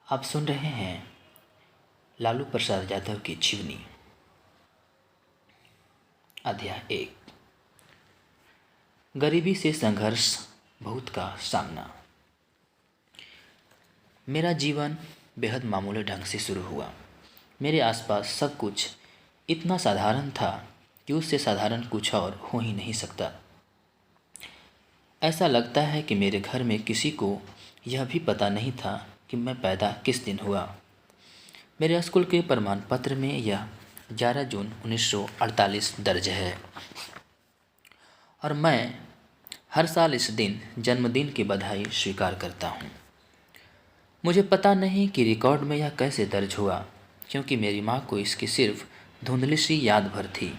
आप सुन रहे हैं लालू प्रसाद यादव की जीवनी। अध्याय 1। गरीबी से संघर्ष, भूत का सामना। मेरा जीवन बेहद मामूली ढंग से शुरू हुआ। मेरे आसपास सब कुछ इतना साधारण था कि उससे साधारण कुछ और हो ही नहीं सकता। ऐसा लगता है कि मेरे घर में किसी को यह भी पता नहीं था कि मैं पैदा किस दिन हुआ। मेरे स्कूल के प्रमाण पत्र में यह 11 जून 1948 दर्ज है और मैं हर साल इस दिन जन्मदिन की बधाई स्वीकार करता हूँ। मुझे पता नहीं कि रिकॉर्ड में यह कैसे दर्ज हुआ, क्योंकि मेरी माँ को इसकी सिर्फ धुंधली सी याद भर थी।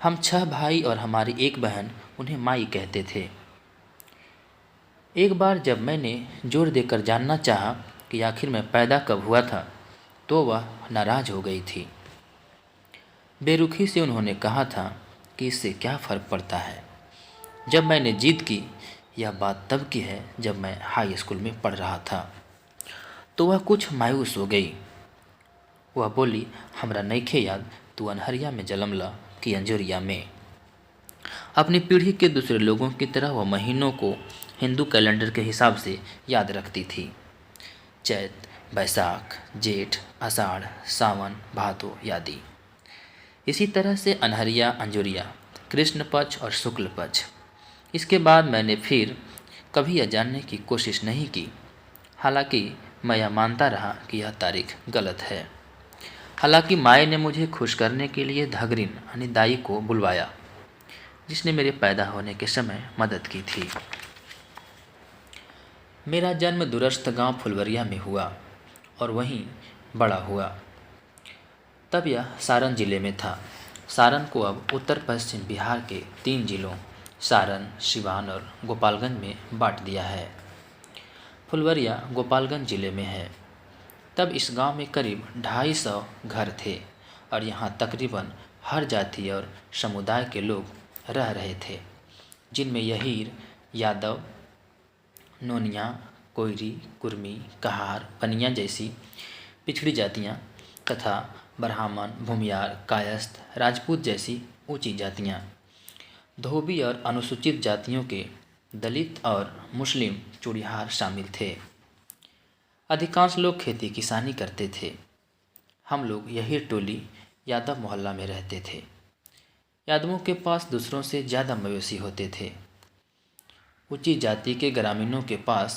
हम 6 भाई और हमारी एक बहन उन्हें माई कहते थे। एक बार जब मैंने जोर देकर जानना चाहा कि आखिर मैं पैदा कब हुआ था, तो वह नाराज हो गई थी। बेरुखी से उन्होंने कहा था कि इससे क्या फ़र्क पड़ता है। जब मैंने जिद की, यह बात तब की है जब मैं हाई स्कूल में पढ़ रहा था, तो वह कुछ मायूस हो गई। वह बोली, हमरा नइखे याद तू अनहरिया में जलमला कि अंजोरिया में। अपनी पीढ़ी के दूसरे लोगों की तरह वह महीनों को हिंदू कैलेंडर के हिसाब से याद रखती थी। चैत, बैसाख, जेठ, आषाढ़, सावन, भादो आदि। इसी तरह से अनहरिया, अंजुरिया, कृष्ण पक्ष और शुक्ल पक्ष। इसके बाद मैंने फिर कभी यह जानने की कोशिश नहीं की। हालांकि मैं यह मानता रहा कि यह तारीख गलत है। हालांकि माए ने मुझे खुश करने के लिए धगरिन यानी दाई को बुलवाया, जिसने मेरे पैदा होने के समय मदद की थी। मेरा जन्म दूरस्थ गांव फुलवरिया में हुआ और वहीं बड़ा हुआ। तब यह सारण जिले में था। सारण को अब उत्तर पश्चिम बिहार के 3 जिलों सारण, सिवान और गोपालगंज में बांट दिया है। फुलवरिया गोपालगंज जिले में है। तब इस गांव में करीब 250 घर थे और यहाँ तकरीबन हर जाति और समुदाय के लोग रह रहे थे, जिनमें यहीर, यादव, नोनिया, कोयरी, कुर्मी, कहार, पनिया जैसी पिछड़ी जातियाँ तथा ब्राह्मण, भूमियार, कायस्थ, राजपूत जैसी ऊंची जातियाँ, धोबी और अनुसूचित जातियों के दलित और मुस्लिम चूड़ीहार शामिल थे। अधिकांश लोग खेती किसानी करते थे। हम लोग यही टोली यादव मोहल्ला में रहते थे। यादवों के पास दूसरों से ज़्यादा मवेशी होते थे। ऊंची जाति के ग्रामीणों के पास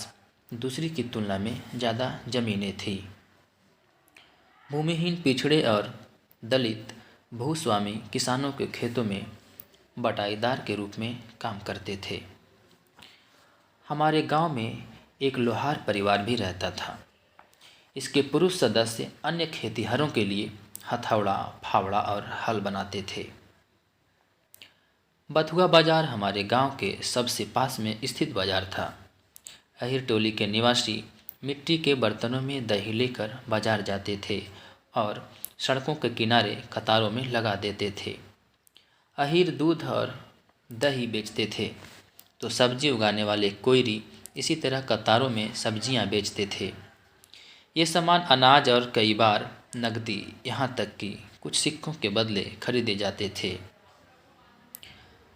दूसरी की तुलना में ज़्यादा ज़मीनें थीं। भूमिहीन, पिछड़े और दलित भूस्वामी किसानों के खेतों में बटाईदार के रूप में काम करते थे। हमारे गांव में एक लोहार परिवार भी रहता था। इसके पुरुष सदस्य अन्य खेतिहरों के लिए हथौड़ा, फावड़ा और हल बनाते थे। बथुआ बाजार हमारे गांव के सबसे पास में स्थित बाजार था। अहिर टोली के निवासी मिट्टी के बर्तनों में दही लेकर बाजार जाते थे और सड़कों के किनारे कतारों में लगा देते थे। अहिर दूध और दही बेचते थे, तो सब्जी उगाने वाले कोयरी इसी तरह कतारों में सब्जियां बेचते थे। ये सामान अनाज और कई बार नकदी, यहाँ तक कि कुछ सिक्कों के बदले खरीदे जाते थे।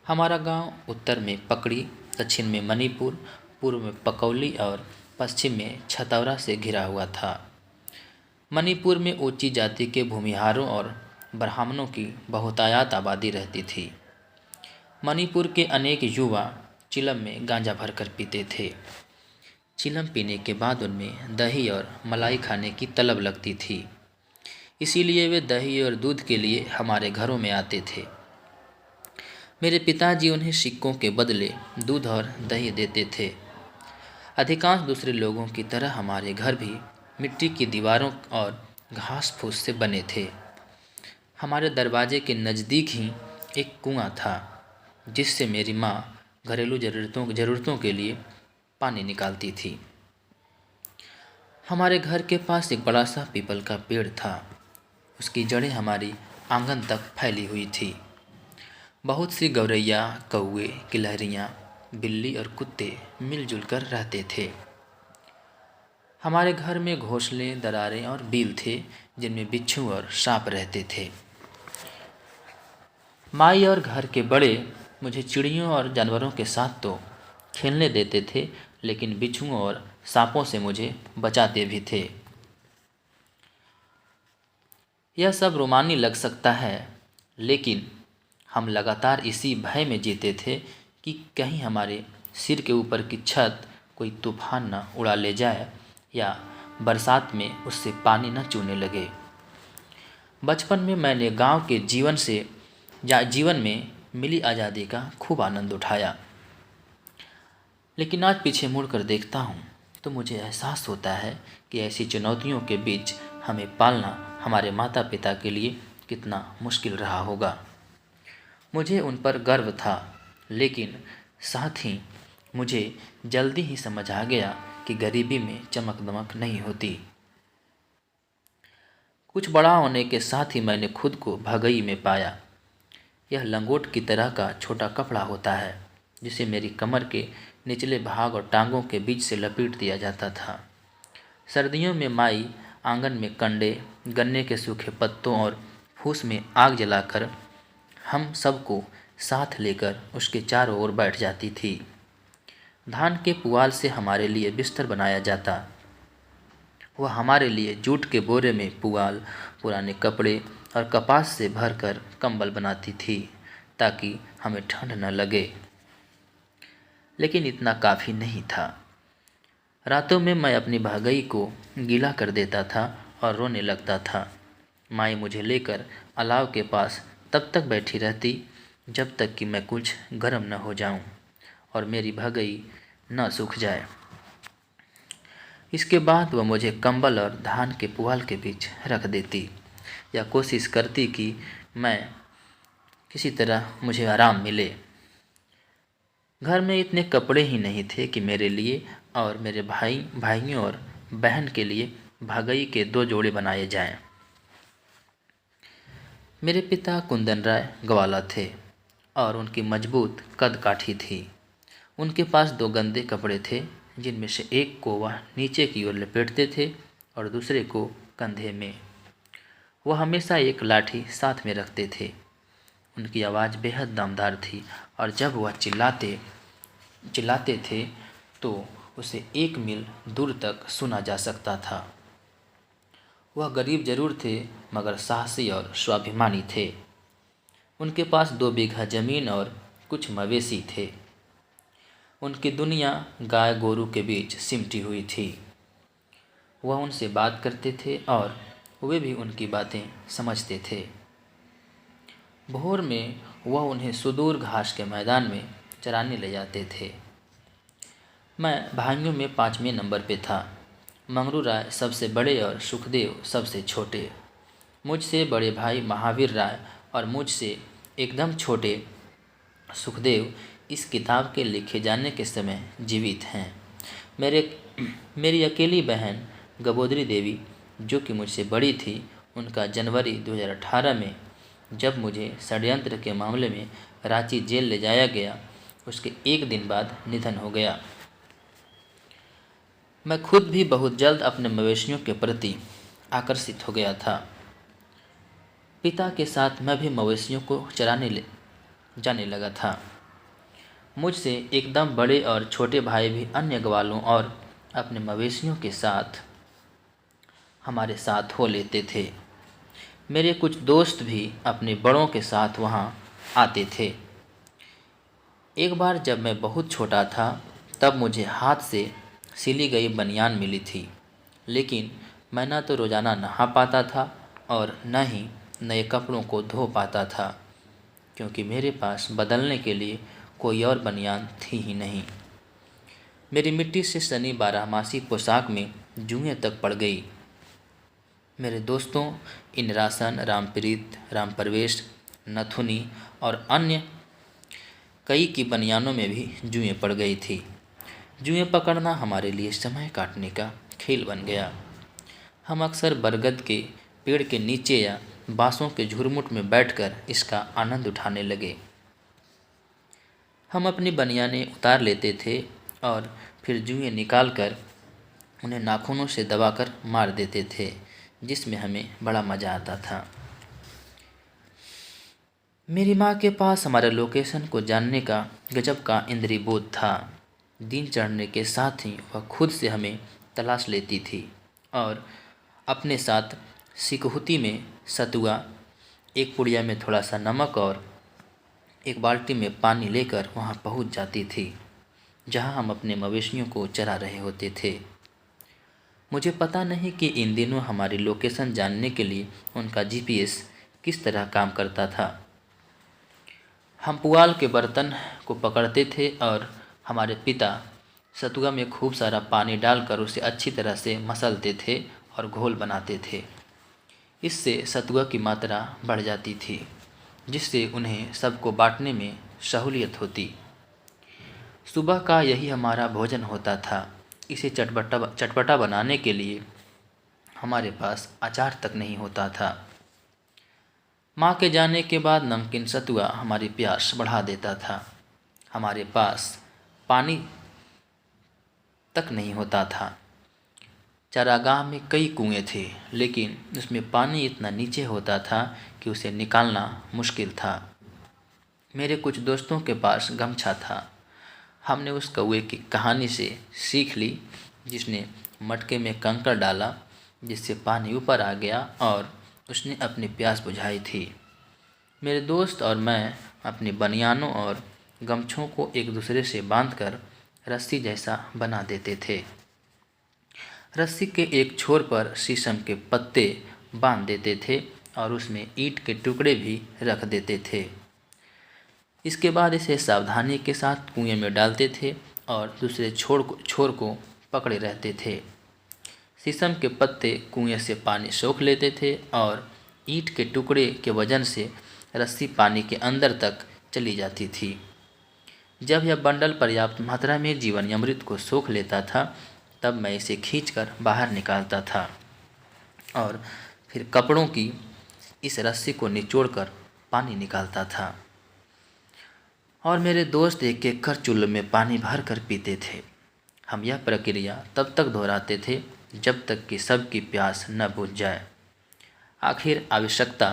हमारा गांव उत्तर में पकड़ी, दक्षिण में मणिपुर, पूर्व में पकौली और पश्चिम में छतौरा से घिरा हुआ था। मणिपुर में ऊंची जाति के भूमिहारों और ब्राह्मणों की बहुतायत आबादी रहती थी। मणिपुर के अनेक युवा चिलम में गांजा भरकर पीते थे। चिलम पीने के बाद उनमें दही और मलाई खाने की तलब लगती थी, इसीलिए वे दही और दूध के लिए हमारे घरों में आते थे। मेरे पिताजी उन्हें सिक्कों के बदले दूध और दही देते थे। अधिकांश दूसरे लोगों की तरह हमारे घर भी मिट्टी की दीवारों और घास फूस से बने थे। हमारे दरवाजे के नज़दीक ही एक कुआं था, जिससे मेरी माँ घरेलू ज़रूरतों के लिए पानी निकालती थी। हमारे घर के पास एक बड़ा सा पीपल का पेड़ था। उसकी जड़ें हमारी आंगन तक फैली हुई थी। बहुत सी गौरैया, कौवे, गिलहरियाँ, बिल्ली और कुत्ते मिलजुल कर रहते थे। हमारे घर में घोंसले, दरारें और बील थे जिनमें बिच्छू और सांप रहते थे। माई और घर के बड़े मुझे चिड़ियों और जानवरों के साथ तो खेलने देते थे, लेकिन बिच्छुओं और सांपों से मुझे बचाते भी थे। यह सब रोमानी लग सकता है, लेकिन हम लगातार इसी भय में जीते थे कि कहीं हमारे सिर के ऊपर की छत कोई तूफान न उड़ा ले जाए या बरसात में उससे पानी न चूने लगे। बचपन में मैंने गांव के जीवन में मिली आज़ादी का खूब आनंद उठाया, लेकिन आज पीछे मुड़कर देखता हूँ तो मुझे एहसास होता है कि ऐसी चुनौतियों के बीच हमें पालना हमारे माता पिता के लिए कितना मुश्किल रहा होगा। मुझे उन पर गर्व था, लेकिन साथ ही मुझे जल्दी ही समझ आ गया कि गरीबी में चमक दमक नहीं होती। कुछ बड़ा होने के साथ ही मैंने खुद को भगई में पाया। यह लंगोट की तरह का छोटा कपड़ा होता है जिसे मेरी कमर के निचले भाग और टांगों के बीच से लपेट दिया जाता था। सर्दियों में माई आंगन में कंडे, गन्ने के सूखे पत्तों और फूस में आग जलाकर हम सबको साथ लेकर उसके चारों ओर बैठ जाती थी। धान के पुआल से हमारे लिए बिस्तर बनाया जाता। वह हमारे लिए जूट के बोरे में पुआल, पुराने कपड़े और कपास से भरकर कंबल बनाती थी ताकि हमें ठंड न लगे। लेकिन इतना काफ़ी नहीं था। रातों में मैं अपनी भागई को गीला कर देता था और रोने लगता था। माई मुझे लेकर अलाव के पास तब तक बैठी रहती जब तक कि मैं कुछ गर्म न हो जाऊं और मेरी भगई न सूख जाए। इसके बाद वह मुझे कंबल और धान के पुआल के बीच रख देती या कोशिश करती कि मैं किसी तरह मुझे आराम मिले। घर में इतने कपड़े ही नहीं थे कि मेरे लिए और मेरे भाइयों और बहन के लिए भगई के 2 जोड़े बनाए जाएं। मेरे पिता कुंदन राय ग्वाला थे और उनकी मजबूत कदकाठी थी। उनके पास 2 गंदे कपड़े थे जिनमें से एक को वह नीचे की ओर लपेटते थे और दूसरे को कंधे में। वह हमेशा एक लाठी साथ में रखते थे। उनकी आवाज़ बेहद दमदार थी और जब वह चिल्लाते थे तो उसे 1 मील दूर तक सुना जा सकता था। वह गरीब जरूर थे मगर साहसी और स्वाभिमानी थे। उनके पास 2 बीघा जमीन और कुछ मवेशी थे। उनकी दुनिया गाय गोरू के बीच सिमटी हुई थी। वह उनसे बात करते थे और वे भी उनकी बातें समझते थे। भोर में वह उन्हें सुदूर घास के मैदान में चराने ले जाते थे। मैं भाइयों में 5वें नंबर पे था। मंगरू राय सबसे बड़े और सुखदेव सबसे छोटे। मुझसे बड़े भाई महावीर राय और मुझसे एकदम छोटे सुखदेव इस किताब के लिखे जाने के समय जीवित हैं। मेरी अकेली बहन गबोदरी देवी, जो कि मुझसे बड़ी थी, उनका जनवरी 2018 में जब मुझे षड्यंत्र के मामले में रांची जेल ले जाया गया, उसके 1 दिन बाद निधन हो गया। मैं खुद भी बहुत जल्द अपने मवेशियों के प्रति आकर्षित हो गया था। पिता के साथ मैं भी मवेशियों को चराने जाने लगा था। मुझसे एकदम बड़े और छोटे भाई भी अन्य ग्वालों और अपने मवेशियों के साथ हमारे साथ हो लेते थे। मेरे कुछ दोस्त भी अपने बड़ों के साथ वहाँ आते थे। एक बार जब मैं बहुत छोटा था तब मुझे हाथ से सिली गई बनियान मिली थी, लेकिन मैं न तो रोज़ाना नहा पाता था और न ही नए कपड़ों को धो पाता था, क्योंकि मेरे पास बदलने के लिए कोई और बनियान थी ही नहीं। मेरी मिट्टी से सनी 12मासी पोशाक में जूएं तक पड़ गई। मेरे दोस्तों इंद्रासन, रामप्रीत, रामप्रवेश, नथुनी और अन्य कई की बनियानों में भी जूएं पड़ गई थी। जूएं पकड़ना हमारे लिए समय काटने का खेल बन गया। हम अक्सर बरगद के पेड़ के नीचे या बांसों के झुरमुट में बैठकर इसका आनंद उठाने लगे। हम अपनी बनियानें उतार लेते थे और फिर जूएं निकालकर उन्हें नाखूनों से दबाकर मार देते थे, जिसमें हमें बड़ा मज़ा आता था। मेरी माँ के पास हमारे लोकेशन को जानने का गजब का इंद्रिय बोध था। दिन चढ़ने के साथ ही वह खुद से हमें तलाश लेती थी और अपने साथ सिकहुती में सतुआ, एक पुड़िया में थोड़ा सा नमक और एक बाल्टी में पानी लेकर वहाँ पहुँच जाती थी, जहाँ हम अपने मवेशियों को चरा रहे होते थे। मुझे पता नहीं कि इन दिनों हमारी लोकेशन जानने के लिए उनका जीपीएस किस तरह काम करता था। हम पुआल के बर्तन को पकड़ते थे और हमारे पिता सतुआ में खूब सारा पानी डालकर उसे अच्छी तरह से मसलते थे और घोल बनाते थे। इससे सतुआ की मात्रा बढ़ जाती थी, जिससे उन्हें सबको बांटने में सहूलियत होती। सुबह का यही हमारा भोजन होता था। इसे चटपटा बनाने के लिए हमारे पास अचार तक नहीं होता था। माँ के जाने के बाद नमकीन सतुआ हमारी प्यास बढ़ा देता था। हमारे पास पानी तक नहीं होता था। चारागाह में कई कुएं थे, लेकिन उसमें पानी इतना नीचे होता था कि उसे निकालना मुश्किल था। मेरे कुछ दोस्तों के पास गमछा था। हमने उस कौए की कहानी से सीख ली, जिसने मटके में कंकड़ डाला, जिससे पानी ऊपर आ गया और उसने अपनी प्यास बुझाई थी। मेरे दोस्त और मैं अपनी बनियानों और गमछों को एक दूसरे से बांधकर रस्सी जैसा बना देते थे। रस्सी के एक छोर पर शीशम के पत्ते बांध देते थे और उसमें ईंट के टुकड़े भी रख देते थे। इसके बाद इसे सावधानी के साथ कुएं में डालते थे और दूसरे छोर को पकड़े रहते थे। शीशम के पत्ते कुएं से पानी सोख लेते थे और ईंट के टुकड़े के वजन से रस्सी पानी के अंदर तक चली जाती थी। जब यह बंडल पर्याप्त मात्रा में जीवन अमृत को सोख लेता था, तब मैं इसे खींचकर बाहर निकालता था और फिर कपड़ों की इस रस्सी को निचोड़कर पानी निकालता था। और मेरे दोस्त एक एक कर चुल्लू में पानी भर कर पीते थे। हम यह प्रक्रिया तब तक दोहराते थे जब तक कि सबकी प्यास न बुझ जाए। आखिर आवश्यकता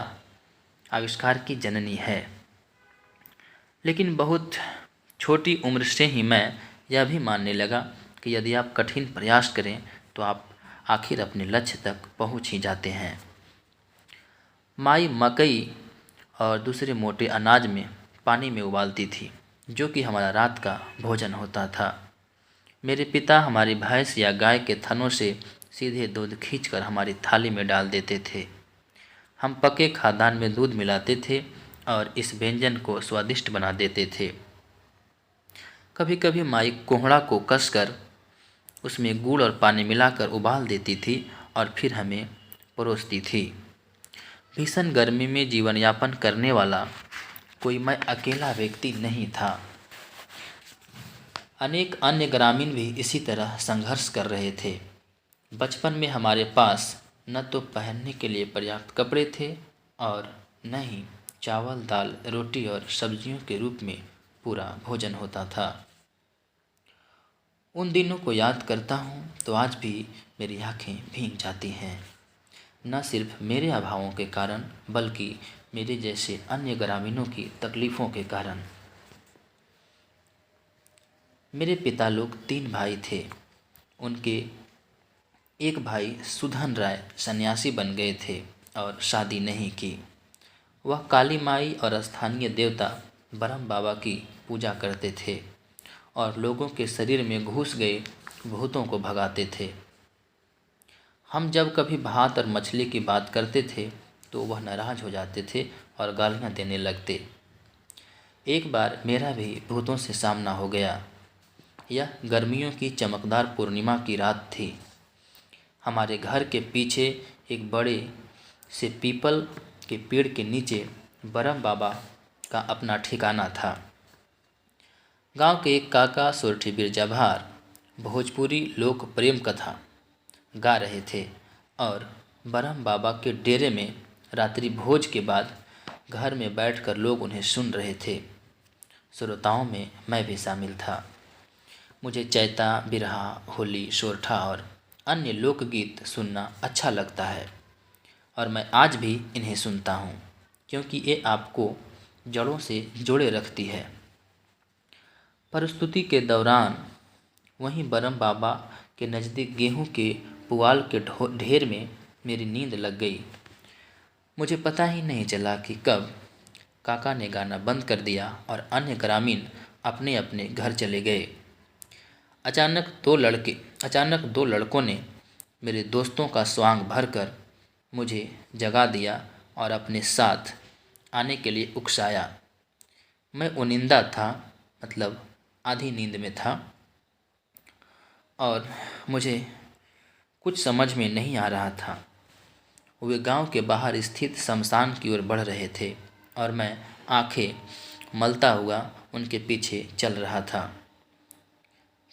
आविष्कार की जननी है। लेकिन बहुत छोटी उम्र से ही मैं यह भी मानने लगा कि यदि आप कठिन प्रयास करें तो आप आखिर अपने लक्ष्य तक पहुंच ही जाते हैं। माई मकई और दूसरे मोटे अनाज में पानी में उबालती थी, जो कि हमारा रात का भोजन होता था। मेरे पिता हमारी भैंस या गाय के थनों से सीधे दूध खींचकर हमारी थाली में डाल देते थे। हम पके खाद्यान्न में दूध मिलाते थे और इस व्यंजन को स्वादिष्ट बना देते थे। कभी कभी माई कोहड़ा को कसकर उसमें गुड़ और पानी मिलाकर उबाल देती थी और फिर हमें परोसती थी। भीषण गर्मी में जीवन यापन करने वाला कोई मैं अकेला व्यक्ति नहीं था। अनेक अन्य ग्रामीण भी इसी तरह संघर्ष कर रहे थे। बचपन में हमारे पास न तो पहनने के लिए पर्याप्त कपड़े थे और न ही चावल, दाल, रोटी और सब्जियों के रूप में पूरा भोजन होता था। उन दिनों को याद करता हूँ तो आज भी मेरी आंखें भीग जाती हैं, न सिर्फ मेरे अभावों के कारण बल्कि मेरे जैसे अन्य ग्रामीणों की तकलीफ़ों के कारण। मेरे पिता लोग 3 भाई थे। उनके एक भाई सुधन राय सन्यासी बन गए थे और शादी नहीं की। वह काली माई और स्थानीय देवता ब्रह्म बाबा की पूजा करते थे और लोगों के शरीर में घुस गए भूतों को भगाते थे। हम जब कभी भात और मछली की बात करते थे तो वह नाराज हो जाते थे और गालियाँ देने लगते। एक बार मेरा भी भूतों से सामना हो गया। यह गर्मियों की चमकदार पूर्णिमा की रात थी। हमारे घर के पीछे एक बड़े से पीपल के पेड़ के नीचे ब्रह्म बाबा का अपना ठिकाना था। गांव के एक काका सोरठी बिरजा भार भोजपुरी लोक प्रेम कथा गा रहे थे और ब्रह्म बाबा के डेरे में रात्रि भोज के बाद घर में बैठकर लोग उन्हें सुन रहे थे। श्रोताओं में मैं भी शामिल था। मुझे चैता, बिरहा, होली, सोरठा और अन्य लोकगीत सुनना अच्छा लगता है और मैं आज भी इन्हें सुनता हूँ, क्योंकि ये आपको जड़ों से जोड़े रखती है। प्रस्तुति के दौरान वहीं बरम बाबा के नज़दीक गेहूं के पुआल के ढेर में मेरी नींद लग गई। मुझे पता ही नहीं चला कि कब काका ने गाना बंद कर दिया और अन्य ग्रामीण अपने अपने घर चले गए। अचानक दो लड़कों ने मेरे दोस्तों का स्वांग भरकर मुझे जगा दिया और अपने साथ आने के लिए उकसाया। मैं उनिंदा था, मतलब आधी नींद में था, और मुझे कुछ समझ में नहीं आ रहा था। वे गांव के बाहर स्थित शमशान की ओर बढ़ रहे थे और मैं आंखें मलता हुआ उनके पीछे चल रहा था।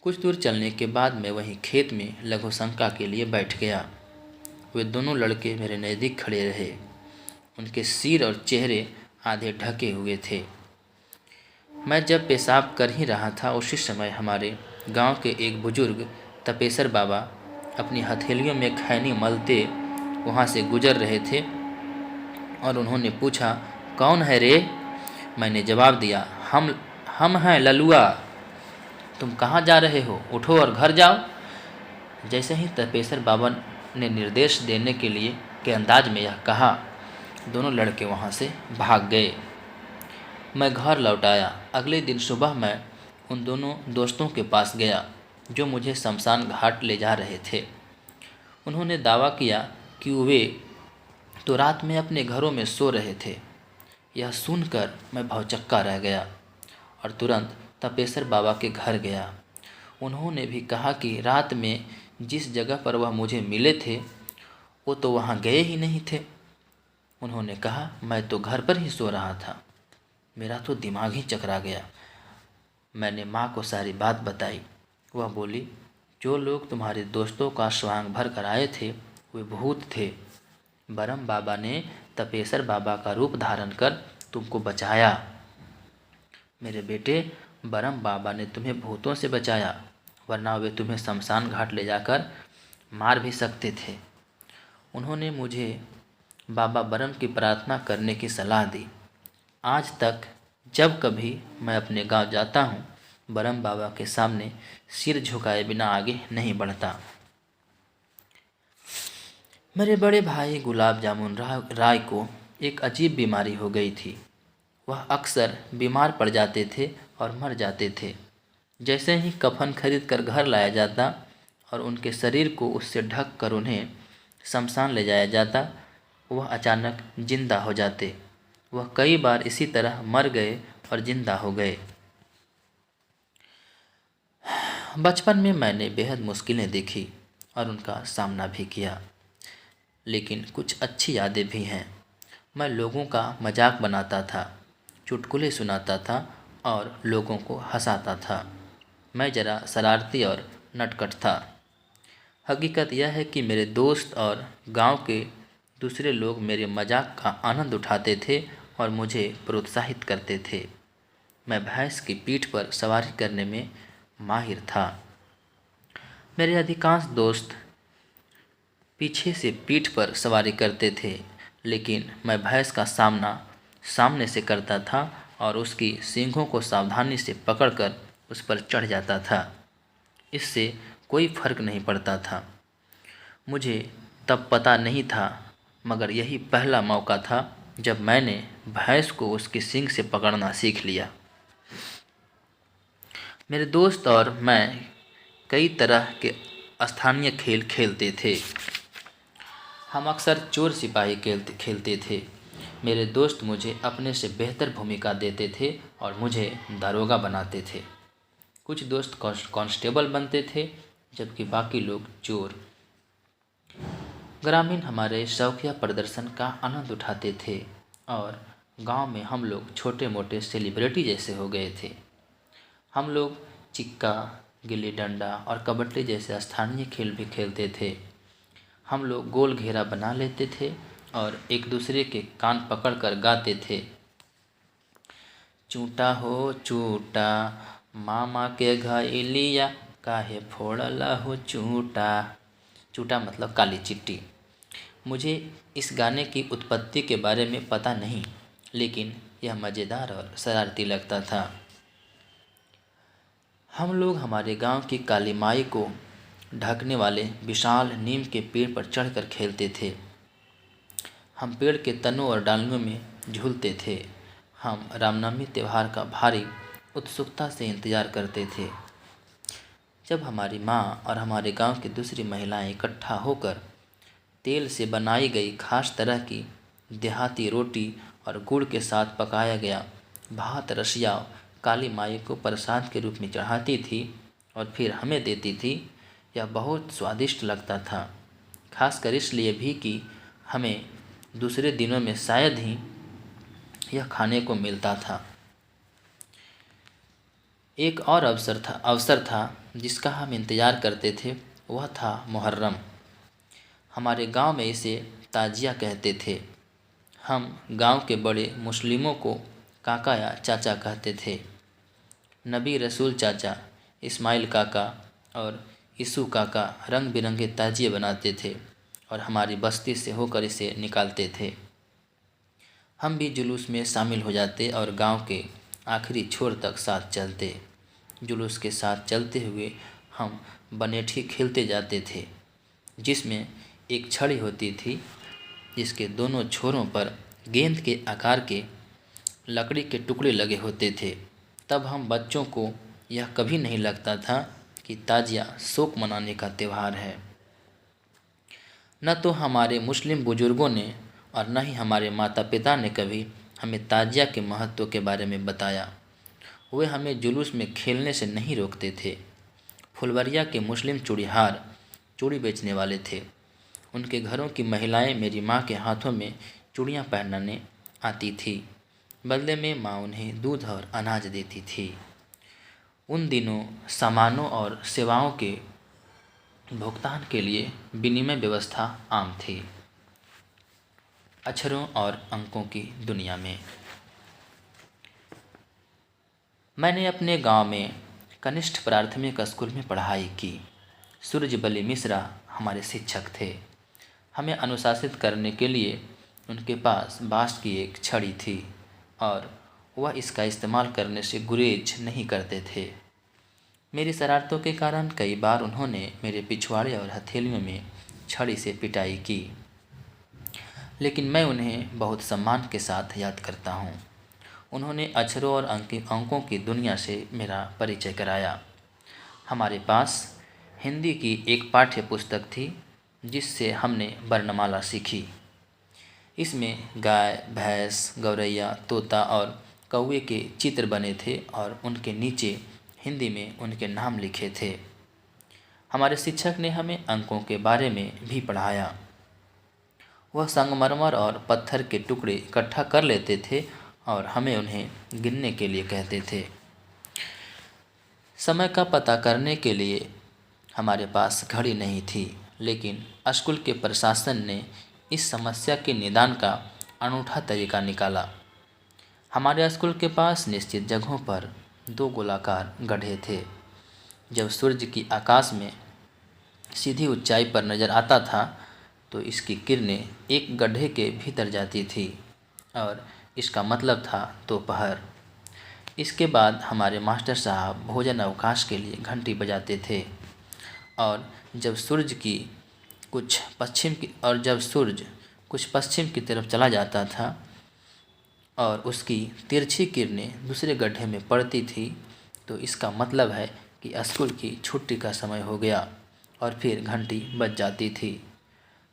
कुछ दूर चलने के बाद मैं वहीं खेत में लघु शंका के लिए बैठ गया। वे दोनों लड़के मेरे नज़दीक खड़े रहे। उनके सिर और चेहरे आधे ढके हुए थे। मैं जब पेशाब कर ही रहा था, उसी समय हमारे गांव के एक बुजुर्ग तपेसर बाबा अपनी हथेलियों में खैनी मलते वहां से गुजर रहे थे और उन्होंने पूछा, कौन है रे? मैंने जवाब दिया, हम हैं ललुआ। तुम कहाँ जा रहे हो? उठो और घर जाओ। जैसे ही तपेसर बाबा ने निर्देश देने के अंदाज में यह कहा, दोनों लड़के वहाँ से भाग गए। मैं घर लौट आया। अगले दिन सुबह मैं उन दोनों दोस्तों के पास गया जो मुझे शमशान घाट ले जा रहे थे। उन्होंने दावा किया कि वे तो रात में अपने घरों में सो रहे थे। यह सुनकर मैं भौचक्का रह गया और तुरंत तपेसर बाबा के घर गया। उन्होंने भी कहा कि रात में जिस जगह पर वह मुझे मिले थे वो तो वहाँ गए ही नहीं थे। उन्होंने कहा, मैं तो घर पर ही सो रहा था। मेरा तो दिमाग ही चकरा गया। मैंने माँ को सारी बात बताई। वह बोली, जो लोग तुम्हारे दोस्तों का स्वांग भर कर आए थे वे भूत थे। बरम बाबा ने तपेसर बाबा का रूप धारण कर तुमको बचाया। मेरे बेटे, बरम बाबा ने तुम्हें भूतों से बचाया, वरना वे तुम्हें शमशान घाट ले जाकर मार भी सकते थे। उन्होंने मुझे बाबा बरम की प्रार्थना करने की सलाह दी। आज तक जब कभी मैं अपने गांव जाता हूँ, बरम बाबा के सामने सिर झुकाए बिना आगे नहीं बढ़ता। मेरे बड़े भाई गुलाब जामुन राय को एक अजीब बीमारी हो गई थी। वह अक्सर बीमार पड़ जाते थे और मर जाते थे। जैसे ही कफन खरीद कर घर लाया जाता और उनके शरीर को उससे ढक कर उन्हें शमशान ले जाया जाता, वह अचानक जिंदा हो जाते। वह कई बार इसी तरह मर गए और जिंदा हो गए। बचपन में मैंने बेहद मुश्किलें देखी और उनका सामना भी किया, लेकिन कुछ अच्छी यादें भी हैं। मैं लोगों का मजाक बनाता था, चुटकुले सुनाता था और लोगों को हंसाता था। मैं ज़रा शरारती और नटखट था। हकीकत यह है कि मेरे दोस्त और गांव के दूसरे लोग मेरे मजाक का आनंद उठाते थे और मुझे प्रोत्साहित करते थे। मैं भैंस की पीठ पर सवारी करने में माहिर था। मेरे अधिकांश दोस्त पीछे से पीठ पर सवारी करते थे, लेकिन मैं भैंस का सामना सामने से करता था और उसकी सींगों को सावधानी से पकड़कर उस पर चढ़ जाता था। इससे कोई फर्क नहीं पड़ता था। मुझे तब पता नहीं था, मगर यही पहला मौका था जब मैंने भैंस को उसकी सींग से पकड़ना सीख लिया। मेरे दोस्त और मैं कई तरह के स्थानीय खेल खेलते थे। हम अक्सर चोर सिपाही खेलते थे। मेरे दोस्त मुझे अपने से बेहतर भूमिका देते थे और मुझे दारोगा बनाते थे। कुछ दोस्त कांस्टेबल बनते थे, जबकि बाकी लोग चोर। ग्रामीण हमारे शौकिया प्रदर्शन का आनंद उठाते थे और गांव में हम लोग छोटे मोटे सेलिब्रिटी जैसे हो गए थे। हम लोग चिक्का, गिल्ली डंडा और कबड्डी जैसे स्थानीय खेल भी खेलते थे। हम लोग गोल घेरा बना लेते थे और एक दूसरे के कान पकड़कर गाते थे, चूटा हो चूटा मामा के घइलिया, काहे फोड़ला हो चूटा। चूटा मतलब काली चिट्ठी। मुझे इस गाने की उत्पत्ति के बारे में पता नहीं, लेकिन यह मज़ेदार और शरारती लगता था। हम लोग हमारे गांव की काली माई को ढकने वाले विशाल नीम के पेड़ पर चढ़कर खेलते थे। हम पेड़ के तनों और डालियों में झूलते थे। हम रामनवमी त्यौहार का भारी उत्सुकता से इंतज़ार करते थे, जब हमारी माँ और हमारे गांव की दूसरी महिलाएं इकट्ठा होकर तेल से बनाई गई खास तरह की देहाती रोटी और गुड़ के साथ पकाया गया भात रसिया काली माई को प्रसाद के रूप में चढ़ाती थी और फिर हमें देती थी। यह बहुत स्वादिष्ट लगता था, खासकर इसलिए भी कि हमें दूसरे दिनों में शायद ही यह खाने को मिलता था। एक और अवसर था जिसका हम इंतज़ार करते थे, वह था मुहर्रम। हमारे गांव में इसे ताजिया कहते थे। हम गांव के बड़े मुस्लिमों को काका या चाचा कहते थे। नबी रसूल चाचा, इस्माइल काका और इसू काका रंग बिरंगे ताजिए बनाते थे और हमारी बस्ती से होकर इसे निकालते थे। हम भी जुलूस में शामिल हो जाते और गांव के आखिरी छोर तक साथ चलते। जुलूस के साथ चलते हुए हम बनेठी खेलते जाते थे, जिसमें एक छड़ी होती थी जिसके दोनों छोरों पर गेंद के आकार के लकड़ी के टुकड़े लगे होते थे। तब हम बच्चों को यह कभी नहीं लगता था कि ताजिया शोक मनाने का त्यौहार है। न तो हमारे मुस्लिम बुजुर्गों ने और न ही हमारे माता पिता ने कभी हमें ताजिया के महत्व के बारे में बताया। वे हमें जुलूस में खेलने से नहीं रोकते थे। फुलवरिया के मुस्लिम चूड़ीहार चूड़ी बेचने वाले थे। उनके घरों की महिलाएं मेरी माँ के हाथों में चूड़ियाँ पहनाने आती थी। बदले में माँ उन्हें दूध और अनाज देती थी। उन दिनों सामानों और सेवाओं के भुगतान के लिए विनिमय व्यवस्था आम थी। अक्षरों और अंकों की दुनिया में मैंने अपने गांव में कनिष्ठ प्राथमिक स्कूल में पढ़ाई की। सूरजबली मिश्रा हमारे शिक्षक थे। हमें अनुशासित करने के लिए उनके पास बाँस की एक छड़ी थी और वह इसका इस्तेमाल करने से गुरेज नहीं करते थे। मेरी शरारतों के कारण कई बार उन्होंने मेरे पिछवाड़े और हथेलियों में छड़ी से पिटाई की, लेकिन मैं उन्हें बहुत सम्मान के साथ याद करता हूँ। उन्होंने अक्षरों और अंकों की दुनिया से मेरा परिचय कराया। हमारे पास हिंदी की एक पाठ्य पुस्तक थी जिससे हमने वर्णमाला सीखी। इसमें गाय, भैंस, गौरैया, तोता और कौवे के चित्र बने थे और उनके नीचे हिंदी में उनके नाम लिखे थे। हमारे शिक्षक ने हमें अंकों के बारे में भी पढ़ाया। वह संगमरमर और पत्थर के टुकड़े इकट्ठा कर लेते थे और हमें उन्हें गिनने के लिए कहते थे। समय का पता करने के लिए हमारे पास घड़ी नहीं थी, लेकिन स्कूल के प्रशासन ने इस समस्या के निदान का अनूठा तरीका निकाला। हमारे स्कूल के पास निश्चित जगहों पर 2 गोलाकार गड्ढे थे। जब सूर्य की आकाश में सीधी ऊंचाई पर नज़र आता था तो इसकी किरणें एक गड्ढे के भीतर जाती थी और इसका मतलब था दोपहर। इसके बाद हमारे मास्टर साहब भोजन अवकाश के लिए घंटी बजाते थे और जब सूरज कुछ पश्चिम की तरफ चला जाता था और उसकी तिरछी किरणें दूसरे गड्ढे में पड़ती थी तो इसका मतलब है कि स्कूल की छुट्टी का समय हो गया और फिर घंटी बज जाती थी।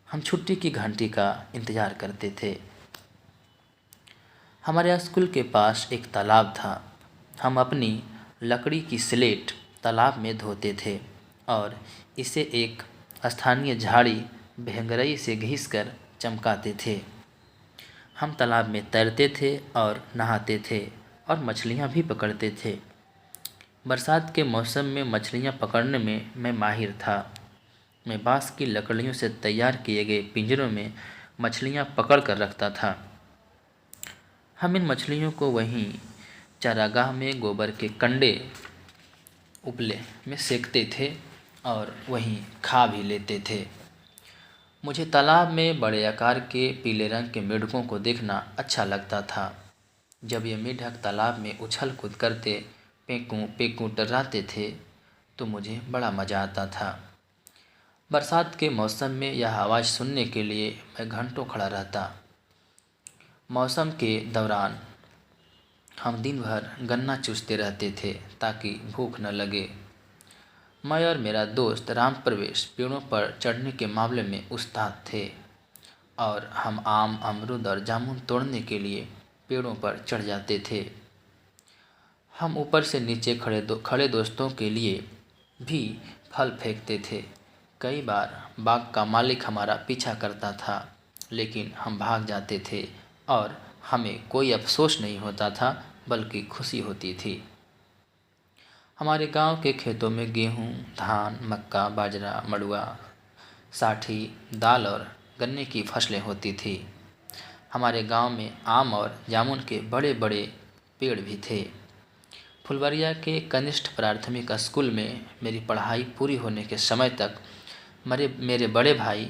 हम छुट्टी की घंटी का इंतज़ार करते थे। हमारे स्कूल के पास एक तालाब था। हम अपनी लकड़ी की स्लेट तालाब में धोते थे और इसे एक स्थानीय झाड़ी भेंगरई से घिसकर चमकाते थे। हम तालाब में तैरते थे और नहाते थे और मछलियाँ भी पकड़ते थे। बरसात के मौसम में मछलियाँ पकड़ने में मैं माहिर था। मैं बाँस की लकड़ियों से तैयार किए गए पिंजरों में मछलियाँ पकड़ कर रखता था। हम इन मछलियों को वहीं चारागाह में गोबर के कंडे उपले में सेकते थे और वहीं खा भी लेते थे। मुझे तालाब में बड़े आकार के पीले रंग के मेढकों को देखना अच्छा लगता था। जब ये मेढक तालाब में उछल कूद करते पेंकू पेंकू टर्राते थे तो मुझे बड़ा मज़ा आता था। बरसात के मौसम में यह आवाज़ सुनने के लिए मैं घंटों खड़ा रहता। मौसम के दौरान हम दिन भर गन्ना चूसते रहते थे ताकि भूख न लगे। मैं और मेरा दोस्त राम प्रवेश पेड़ों पर चढ़ने के मामले में उस्ताद थे और हम आम, अमरूद और जामुन तोड़ने के लिए पेड़ों पर चढ़ जाते थे। हम ऊपर से नीचे खड़े दोस्तों के लिए भी फल फेंकते थे। कई बार बाग का मालिक हमारा पीछा करता था, लेकिन हम भाग जाते थे और हमें कोई अफसोस नहीं होता था, बल्कि खुशी होती थी। हमारे गांव के खेतों में गेहूं, धान, मक्का, बाजरा, मड़ुआ, साठी, दाल और गन्ने की फसलें होती थी। हमारे गांव में आम और जामुन के बड़े बड़े पेड़ भी थे। फुलवरिया के कनिष्ठ प्राथमिक स्कूल में मेरी पढ़ाई पूरी होने के समय तक मेरे बड़े भाई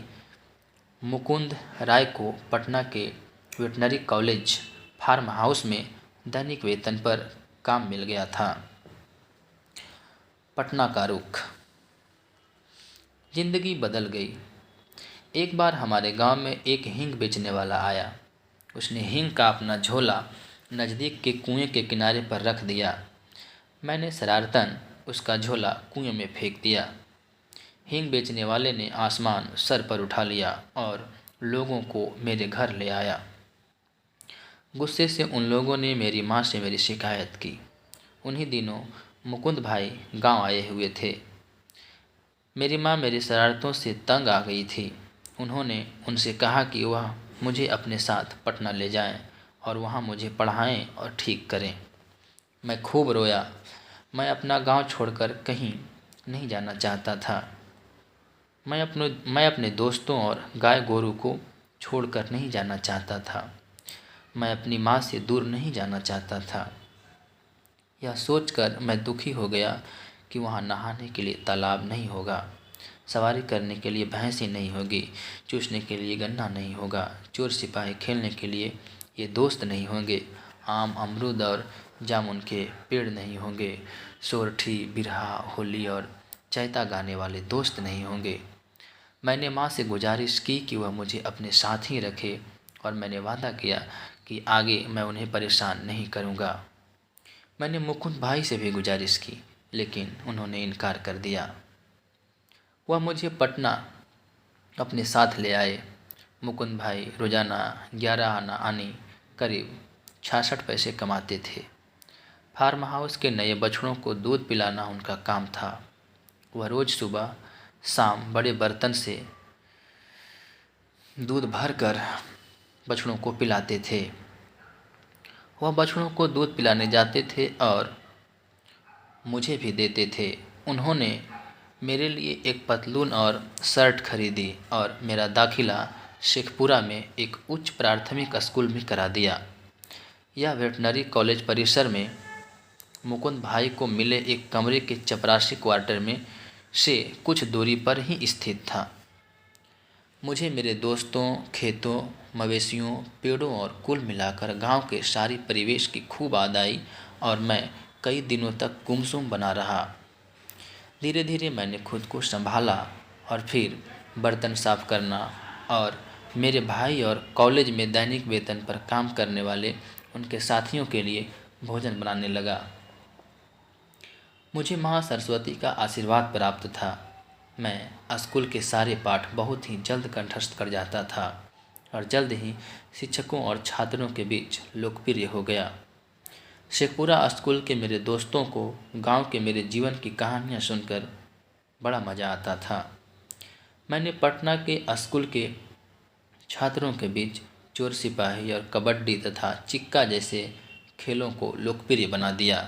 मुकुंद राय को पटना के वेटनरी कॉलेज फार्म हाउस में दैनिक वेतन पर काम मिल गया था। पटना का रुख। जिंदगी बदल गई। एक बार हमारे गांव में एक हींग बेचने वाला आया। उसने हींग का अपना झोला नज़दीक के कुएं के किनारे पर रख दिया। मैंने शरारतन उसका झोला कुएं में फेंक दिया। हींग बेचने वाले ने आसमान सर पर उठा लिया और लोगों को मेरे घर ले आया। गुस्से से उन लोगों ने मेरी माँ से मेरी शिकायत की। उन्हीं दिनों मुकुंद भाई गांव आए हुए थे। मेरी माँ मेरी शरारतों से तंग आ गई थी। उन्होंने उनसे कहा कि वह मुझे अपने साथ पटना ले जाएं और वहाँ मुझे पढ़ाएं और ठीक करें। मैं खूब रोया। मैं अपना गांव छोड़कर कहीं नहीं जाना चाहता था। मैं अपने दोस्तों और गाय गोरू को छोड़कर नहीं जाना चाहता था। मैं अपनी माँ से दूर नहीं जाना चाहता था। यह सोचकर मैं दुखी हो गया कि वहाँ नहाने के लिए तालाब नहीं होगा, सवारी करने के लिए भैंसी नहीं होगी, चूसने के लिए गन्ना नहीं होगा, चोर सिपाही खेलने के लिए ये दोस्त नहीं होंगे, आम, अमरूद और जामुन के पेड़ नहीं होंगे, सोरठी, बिरहा, होली और चैता गाने वाले दोस्त नहीं होंगे। मैंने माँ से गुजारिश की कि वह मुझे अपने साथ ही रखे और मैंने वादा किया कि आगे मैं उन्हें परेशान नहीं करूँगा। मैंने मुकुंद भाई से भी गुजारिश की, लेकिन उन्होंने इनकार कर दिया। वह मुझे पटना अपने साथ ले आए। मुकुंद भाई रोज़ाना 11 आना आनी करीब 66 पैसे कमाते थे। फार्म हाउस के नए बछड़ों को दूध पिलाना उनका काम था। वह रोज़ सुबह शाम बड़े बर्तन से दूध भरकर बछड़ों को पिलाते थे। वह बछड़ों को दूध पिलाने जाते थे और मुझे भी देते थे। उन्होंने मेरे लिए एक पतलून और शर्ट खरीदी और मेरा दाखिला शेखपुरा में एक उच्च प्राथमिक स्कूल में करा दिया। यह वेटनरी कॉलेज परिसर में मुकुंद भाई को मिले एक कमरे के चपरासी क्वार्टर में से कुछ दूरी पर ही स्थित था। मुझे मेरे दोस्तों, खेतों, मवेशियों, पेड़ों और कुल मिलाकर गांव के सारी परिवेश की खूब याद आई और मैं कई दिनों तक गुमसुम बना रहा। धीरे धीरे मैंने खुद को संभाला और फिर बर्तन साफ करना और मेरे भाई और कॉलेज में दैनिक वेतन पर काम करने वाले उनके साथियों के लिए भोजन बनाने लगा। मुझे माँ सरस्वती का आशीर्वाद प्राप्त था। मैं स्कूल के सारे पाठ बहुत ही जल्द कंठस्थ कर जाता था और जल्द ही शिक्षकों और छात्रों के बीच लोकप्रिय हो गया। शेखपुरा स्कूल के मेरे दोस्तों को गांव के मेरे जीवन की कहानियां सुनकर बड़ा मज़ा आता था। मैंने पटना के स्कूल के छात्रों के बीच चोर सिपाही और कबड्डी तथा चिक्का जैसे खेलों को लोकप्रिय बना दिया।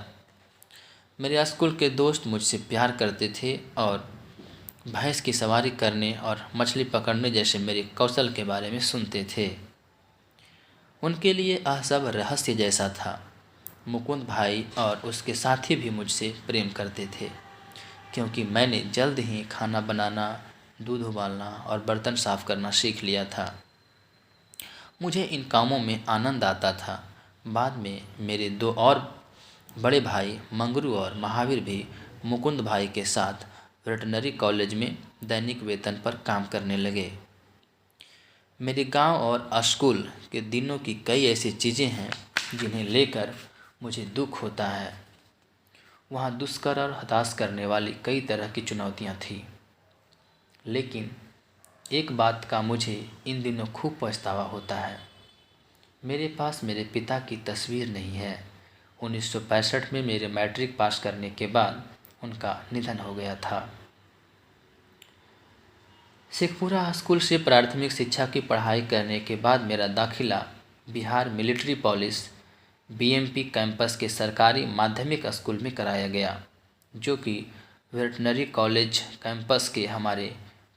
मेरे स्कूल के दोस्त मुझसे प्यार करते थे और भैंस की सवारी करने और मछली पकड़ने जैसे मेरे कौशल के बारे में सुनते थे। उनके लिए यह सब रहस्य जैसा था। मुकुंद भाई और उसके साथी भी मुझसे प्रेम करते थे, क्योंकि मैंने जल्द ही खाना बनाना, दूध उबालना और बर्तन साफ करना सीख लिया था। मुझे इन कामों में आनंद आता था। बाद में मेरे दो और बड़े भाई मंगरू और महावीर भी मुकुंद भाई के साथ वेटरनरी कॉलेज में दैनिक वेतन पर काम करने लगे। मेरे गांव और स्कूल के दिनों की कई ऐसी चीज़ें हैं जिन्हें लेकर मुझे दुख होता है। वहाँ दुष्कर और हताश करने वाली कई तरह की चुनौतियाँ थीं, लेकिन एक बात का मुझे इन दिनों खूब पछतावा होता है। मेरे पास मेरे पिता की तस्वीर नहीं है। 1965 में मेरे मैट्रिक पास करने के बाद उनका निधन हो गया था। शेखपुरा स्कूल से प्राथमिक शिक्षा की पढ़ाई करने के बाद मेरा दाखिला Bihar military police BMP campus के सरकारी माध्यमिक स्कूल में कराया गया, जो कि वेटरनरी कॉलेज कैंपस के हमारे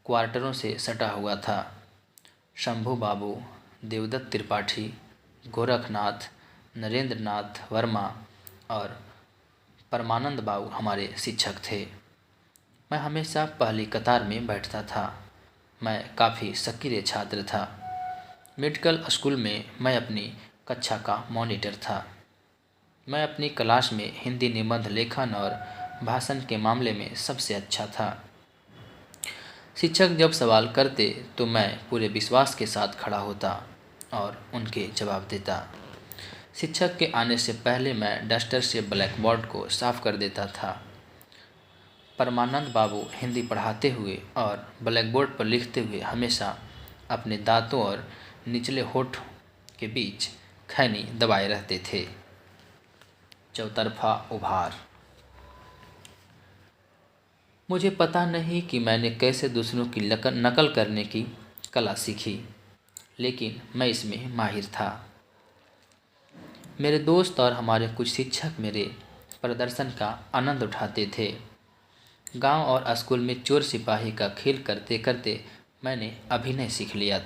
क्वार्टरों से सटा हुआ था। शंभू बाबू, देवदत्त त्रिपाठी, गोरखनाथ, नरेंद्र नाथ वर्मा और परमानंद बाबू हमारे शिक्षक थे। मैं हमेशा पहली कतार में बैठता था। मैं काफ़ी सक्रिय छात्र था। मेडिकल स्कूल में मैं अपनी कक्षा का मॉनिटर था। मैं अपनी क्लास में हिंदी निबंध लेखन और भाषण के मामले में सबसे अच्छा था। शिक्षक जब सवाल करते तो मैं पूरे विश्वास के साथ खड़ा होता और उनके जवाब देता। शिक्षक के आने से पहले मैं डस्टर से ब्लैक बोर्ड को साफ कर देता था। परमानंद बाबू हिंदी पढ़ाते हुए और ब्लैक बोर्ड पर लिखते हुए हमेशा अपने दांतों और निचले होठ के बीच खैनी दबाए रहते थे। चौतरफा उभार। मुझे पता नहीं कि मैंने कैसे दूसरों की नकल करने की कला सीखी, लेकिन मैं इसमें माहिर था। मेरे दोस्त और हमारे कुछ शिक्षक मेरे प्रदर्शन का आनंद उठाते थे। गांव और स्कूल में चोर सिपाही का खेल करते करते मैंने अभिनय सीख लिया।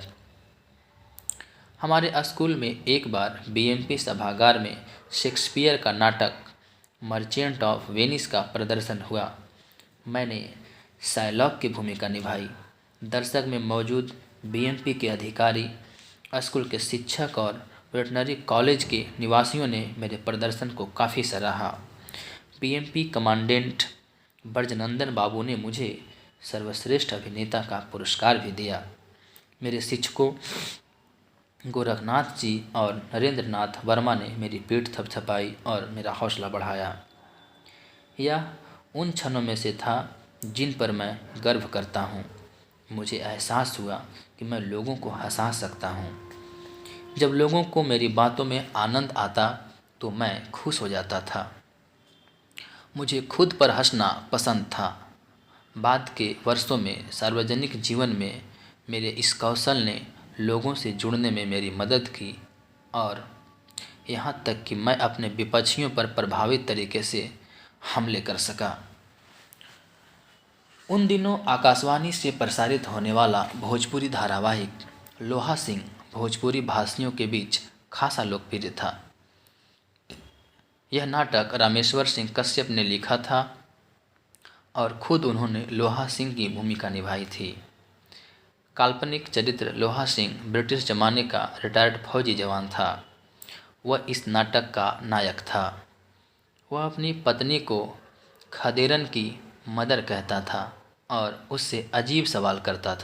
हमारे स्कूल में एक बार बीएमपी सभागार में शेक्सपियर का नाटक मर्चेंट ऑफ वेनिस का प्रदर्शन हुआ। मैंने शायलॉक की भूमिका निभाई। दर्शक में मौजूद बीएमपी के अधिकारी, स्कूल के शिक्षक और वेटरनरी कॉलेज के निवासियों ने मेरे प्रदर्शन को काफ़ी सराहा। बीएमपी कमांडेंट ब्रजनंदन बाबू ने मुझे सर्वश्रेष्ठ अभिनेता का पुरस्कार भी दिया। मेरे शिक्षकों गोरखनाथ जी और नरेंद्र नाथ वर्मा ने मेरी पीठ थपथपाई और मेरा हौसला बढ़ाया। यह उन क्षणों में से था जिन पर मैं गर्व करता हूँ। मुझे एहसास हुआ कि मैं लोगों को हंसा सकता हूँ। जब लोगों को मेरी बातों में आनंद आता तो मैं खुश हो जाता था। मुझे खुद पर हंसना पसंद था। बाद के वर्षों में सार्वजनिक जीवन में मेरे इस कौशल ने लोगों से जुड़ने में मेरी मदद की और यहाँ तक कि मैं अपने विपक्षियों पर प्रभावी तरीके से हमले कर सका। उन दिनों आकाशवाणी से प्रसारित होने वाला भोजपुरी धारावाहिक लोहा सिंह भोजपुरी भाषियों के बीच खासा लोकप्रिय था। यह नाटक रामेश्वर सिंह कश्यप ने लिखा था और खुद उन्होंने लोहा सिंह की भूमिका निभाई थी। काल्पनिक चरित्र लोहा सिंह ब्रिटिश जमाने का रिटायर्ड फौजी जवान था। वह इस नाटक का नायक था। वह अपनी पत्नी को खदेरन की मदर कहता था और उससे अजीब सवाल करता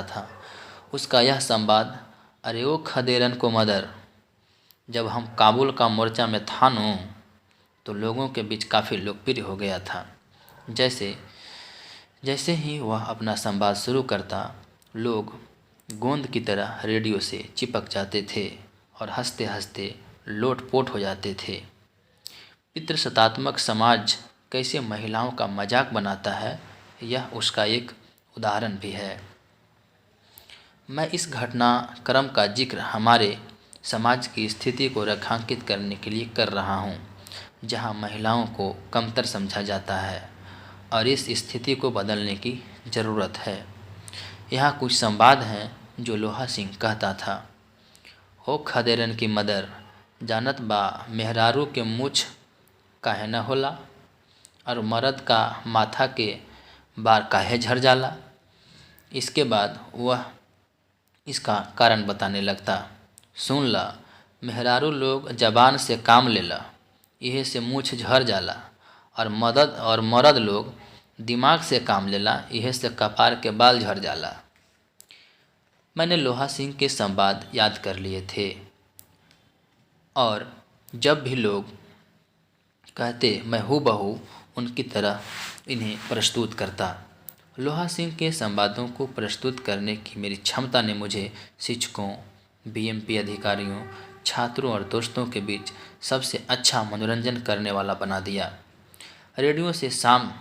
था। उसका यह संवाद, अरे ओ खदेरन को मदर, जब हम काबुल का मोर्चा में था नो, तो लोगों के बीच काफ़ी लोकप्रिय हो गया था। जैसे ही वह अपना संवाद शुरू करता, लोग गोंद की तरह रेडियो से चिपक जाते थे और हंसते हंसते लोटपोट हो जाते थे। पितृसत्तात्मक समाज कैसे महिलाओं का मजाक बनाता है, यह उसका एक उदाहरण भी है। मैं इस घटनाक्रम का जिक्र हमारे समाज की स्थिति को रेखांकित करने के लिए कर रहा हूँ, जहाँ महिलाओं को कमतर समझा जाता है और इस स्थिति को बदलने की ज़रूरत है। यहाँ कुछ संवाद हैं जो लोहा सिंह कहता था। ओ खदेरन की मदर, जानत बा मेहरारू के मुछ काहे न होला और मर्द का माथा के बार काहे झड़ जाला। इसके बाद वह इसका कारण बताने लगता। सुन ला, मेहरारू लोग जबान से काम लेला, इहे से मूछ झर जाला, और मर्द लोग दिमाग से काम लेला, इहे से कपार के बाल झड़ जाला। मैंने लोहा सिंह के संवाद याद कर लिए थे और जब भी लोग कहते मैं हूबहू उनकी तरह इन्हें प्रस्तुत करता। लोहा सिंह के संवादों को प्रस्तुत करने की मेरी क्षमता ने मुझे शिक्षकों, बीएमपी अधिकारियों, छात्रों और दोस्तों के बीच सबसे अच्छा मनोरंजन करने वाला बना दिया। रेडियो से शाम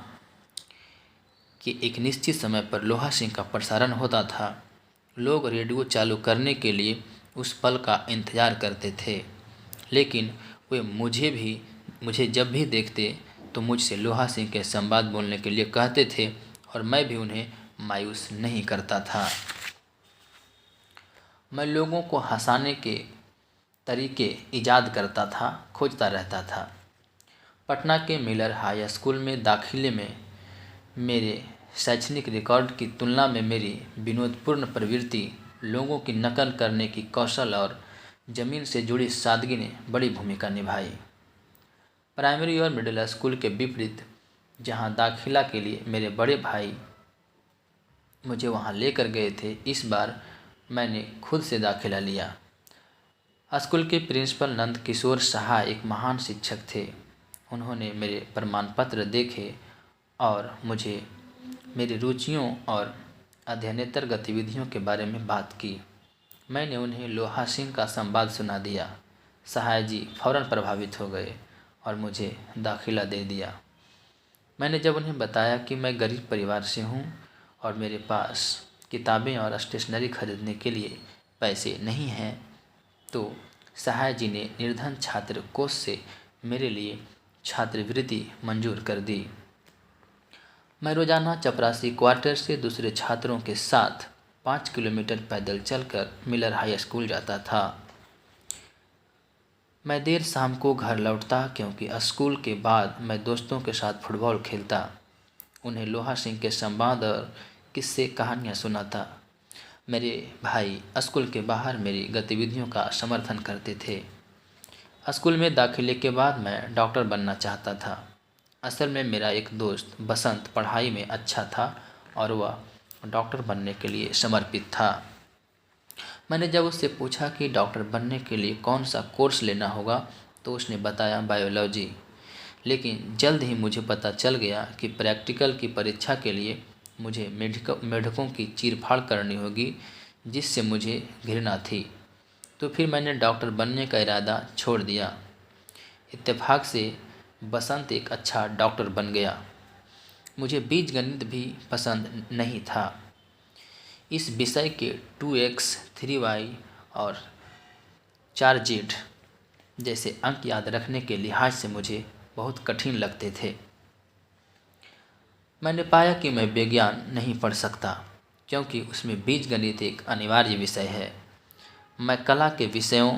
के एक निश्चित समय पर लोहा सिंह का प्रसारण होता था। लोग रेडियो चालू करने के लिए उस पल का इंतज़ार करते थे, लेकिन वे मुझे जब भी देखते तो मुझसे लोहा सिंह के संवाद बोलने के लिए कहते थे और मैं भी उन्हें मायूस नहीं करता था। मैं लोगों को हंसाने के तरीके ईजाद करता था, खोजता रहता था। पटना के मिलर हाई स्कूल में दाखिले में मेरे शैक्षणिक रिकॉर्ड की तुलना में मेरी विनोदपूर्ण प्रवृत्ति, लोगों की नकल करने की कौशल और ज़मीन से जुड़ी सादगी ने बड़ी भूमिका निभाई। प्राइमरी और मिडिल स्कूल के विपरीत, जहां दाखिला के लिए मेरे बड़े भाई मुझे वहां लेकर गए थे, इस बार मैंने खुद से दाखिला लिया। स्कूल के प्रिंसिपल नंद किशोर सहाय एक महान शिक्षक थे। उन्होंने मेरे प्रमाण पत्र देखे और मुझे मेरी रुचियों और अध्ययनेतर गतिविधियों के बारे में बात की। मैंने उन्हें लोहा सिंह का संवाद सुना दिया। सहाय जी फौरन प्रभावित हो गए और मुझे दाखिला दे दिया। मैंने जब उन्हें बताया कि मैं गरीब परिवार से हूँ और मेरे पास किताबें और स्टेशनरी खरीदने के लिए पैसे नहीं हैं, तो सहाय जी ने निर्धन छात्र कोष से मेरे लिए छात्रवृत्ति मंजूर कर दी। मैं रोजाना चपरासी क्वार्टर से दूसरे छात्रों के साथ 5 किलोमीटर पैदल चलकर मिलर हाई स्कूल जाता था। मैं देर शाम को घर लौटता क्योंकि स्कूल के बाद मैं दोस्तों के साथ फुटबॉल खेलता, उन्हें लोहा सिंह के संवाद और किस्से कहानियाँ सुनाता। मेरे भाई स्कूल के बाहर मेरी गतिविधियों का समर्थन करते थे। स्कूल में दाखिले के बाद मैं डॉक्टर बनना चाहता था। असल में मेरा एक दोस्त बसंत पढ़ाई में अच्छा था और वह डॉक्टर बनने के लिए समर्पित था। मैंने जब उससे पूछा कि डॉक्टर बनने के लिए कौन सा कोर्स लेना होगा, तो उसने बताया बायोलॉजी। लेकिन जल्द ही मुझे पता चल गया कि प्रैक्टिकल की परीक्षा के लिए मुझे मेढकों की चीरफाड़ करनी होगी, जिससे मुझे घृणा थी। तो फिर मैंने डॉक्टर बनने का इरादा छोड़ दिया। इत्तेफाक से बसंत एक अच्छा डॉक्टर बन गया। मुझे बीजगणित भी पसंद नहीं था। इस विषय के 2x, 3y और 4z जैसे अंक याद रखने के लिहाज से मुझे बहुत कठिन लगते थे। मैंने पाया कि मैं विज्ञान नहीं पढ़ सकता क्योंकि उसमें बीजगणित एक अनिवार्य विषय है। मैं कला के विषयों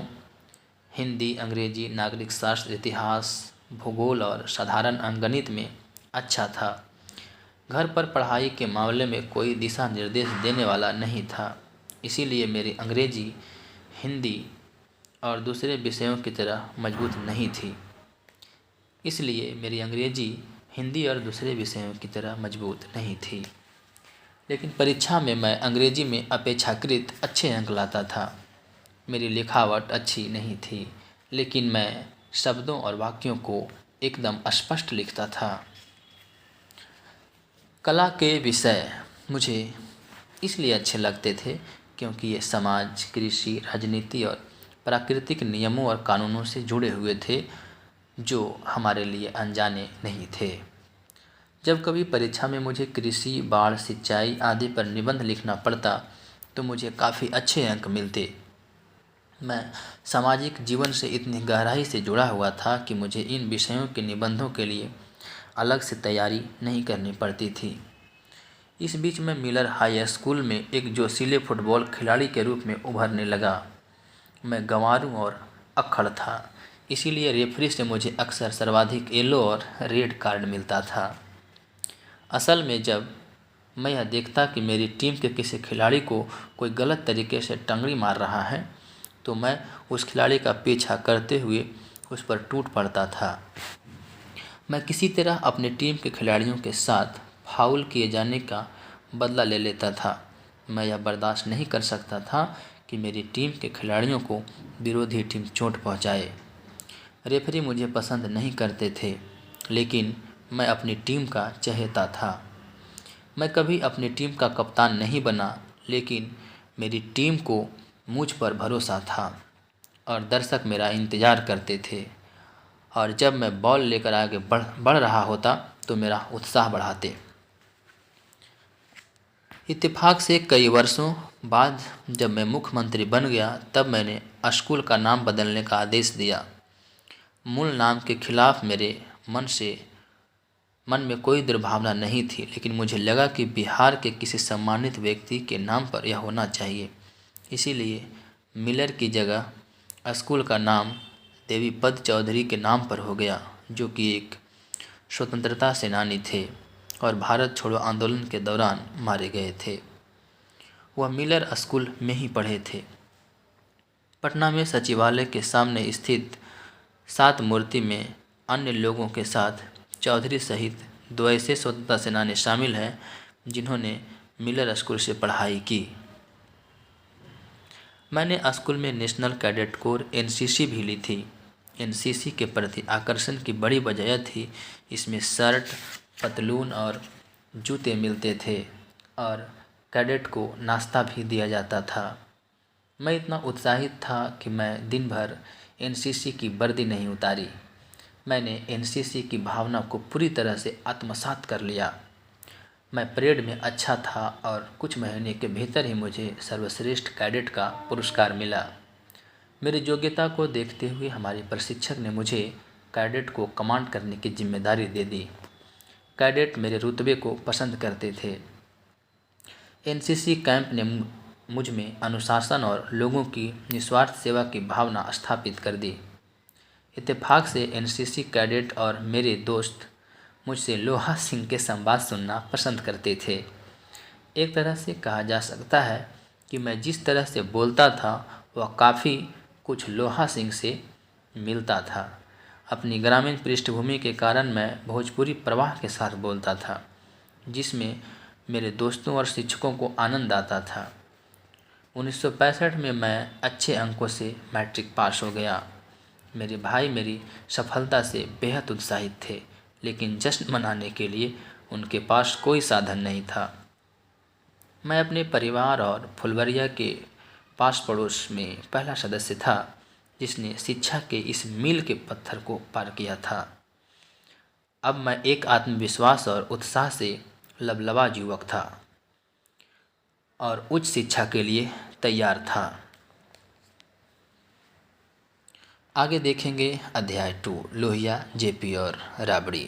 हिंदी, अंग्रेजी, नागरिक शास्त्र, इतिहास, भूगोल और साधारण अंकगणित में अच्छा था। घर पर पढ़ाई के मामले में कोई दिशा निर्देश देने वाला नहीं था, इसीलिए मेरी अंग्रेजी, हिंदी और दूसरे विषयों की तरह मजबूत नहीं थी। लेकिन परीक्षा में मैं अंग्रेजी में अपेक्षाकृत अच्छे अंक लाता था। मेरी लिखावट अच्छी नहीं थी, लेकिन मैं शब्दों और वाक्यों को एकदम स्पष्ट लिखता था। कला के विषय मुझे इसलिए अच्छे लगते थे क्योंकि ये समाज, कृषि, राजनीति और प्राकृतिक नियमों और कानूनों से जुड़े हुए थे, जो हमारे लिए अनजाने नहीं थे। जब कभी परीक्षा में मुझे कृषि, बाढ़, सिंचाई आदि पर निबंध लिखना पड़ता तो मुझे काफ़ी अच्छे अंक मिलते। मैं सामाजिक जीवन से इतनी गहराई से जुड़ा हुआ था कि मुझे इन विषयों के निबंधों के लिए अलग से तैयारी नहीं करनी पड़ती थी। इस बीच मैं मिलर हाई स्कूल में एक जोशीले फुटबॉल खिलाड़ी के रूप में उभरने लगा। मैं गंवारू और अक्खड़ था, इसीलिए रेफरी से मुझे अक्सर सर्वाधिक येलो और रेड कार्ड मिलता था। असल में जब मैं यह देखता कि मेरी टीम के किसी खिलाड़ी को कोई गलत तरीके से टंगड़ी मार रहा है तो मैं उस खिलाड़ी का पीछा करते हुए उस पर टूट पड़ता था। मैं किसी तरह अपनी टीम के खिलाड़ियों के साथ फाउल किए जाने का बदला ले लेता था। मैं यह बर्दाश्त नहीं कर सकता था कि मेरी टीम के खिलाड़ियों को विरोधी टीम चोट पहुंचाए। रेफरी मुझे पसंद नहीं करते थे, लेकिन मैं अपनी टीम का चहेता था। मैं कभी अपनी टीम का कप्तान नहीं बना, लेकिन मेरी टीम को मुझ पर भरोसा था और दर्शक मेरा इंतज़ार करते थे और जब मैं बॉल लेकर आगे बढ़ रहा होता तो मेरा उत्साह बढ़ाते। इत्तेफाक से कई वर्षों बाद जब मैं मुख्यमंत्री बन गया तब मैंने स्कूल का नाम बदलने का आदेश दिया। मूल नाम के खिलाफ मेरे मन में कोई दुर्भावना नहीं थी, लेकिन मुझे लगा कि बिहार के किसी सम्मानित व्यक्ति के नाम पर यह होना चाहिए। इसीलिए मिलर की जगह स्कूल का नाम देवीपद चौधरी के नाम पर हो गया, जो कि एक स्वतंत्रता सेनानी थे और भारत छोड़ो आंदोलन के दौरान मारे गए थे। वह मिलर स्कूल में ही पढ़े थे। पटना में सचिवालय के सामने स्थित 7 मूर्ति में अन्य लोगों के साथ चौधरी सहित 2 ऐसे स्वतंत्रता सेनानी शामिल हैं जिन्होंने मिलर स्कूल से पढ़ाई की। मैंने स्कूल में नेशनल कैडेट कोर एनसीसी भी ली थी। एनसीसी के प्रति आकर्षण की बड़ी वजह यह थी, इसमें शर्ट, पतलून और जूते मिलते थे और कैडेट को नाश्ता भी दिया जाता था। मैं इतना उत्साहित था कि मैं दिन भर एनसीसी की वर्दी नहीं उतारी। मैंने एनसीसी की भावना को पूरी तरह से आत्मसात कर लिया। मैं परेड में अच्छा था और कुछ महीने के भीतर ही मुझे सर्वश्रेष्ठ कैडेट का पुरस्कार मिला। मेरी योग्यता को देखते हुए हमारे प्रशिक्षक ने मुझे कैडेट को कमांड करने की जिम्मेदारी दे दी। कैडेट मेरे रुतबे को पसंद करते थे। एनसीसी कैंप ने मुझ में अनुशासन और लोगों की निस्वार्थ सेवा की भावना स्थापित कर दी। इत्तेफाक से एनसीसी कैडेट और मेरे दोस्त मुझसे लोहा सिंह के संवाद सुनना पसंद करते थे। एक तरह से कहा जा सकता है कि मैं जिस तरह से बोलता था वह काफ़ी कुछ लोहा सिंह से मिलता था। अपनी ग्रामीण पृष्ठभूमि के कारण मैं भोजपुरी प्रवाह के साथ बोलता था, जिसमें मेरे दोस्तों और शिक्षकों को आनंद आता था। 1965 में मैं अच्छे अंकों से मैट्रिक पास हो गया। मेरे भाई मेरी सफलता से बेहद उत्साहित थे, लेकिन जश्न मनाने के लिए उनके पास कोई साधन नहीं था। मैं अपने परिवार और फुलवरिया के पास पड़ोस में पहला सदस्य था जिसने शिक्षा के इस मील के पत्थर को पार किया था। अब मैं एक आत्मविश्वास और उत्साह से लबलबा युवक था और उच्च शिक्षा के लिए तैयार था। आगे देखेंगे अध्याय 2 लोहिया, जेपी और राबड़ी।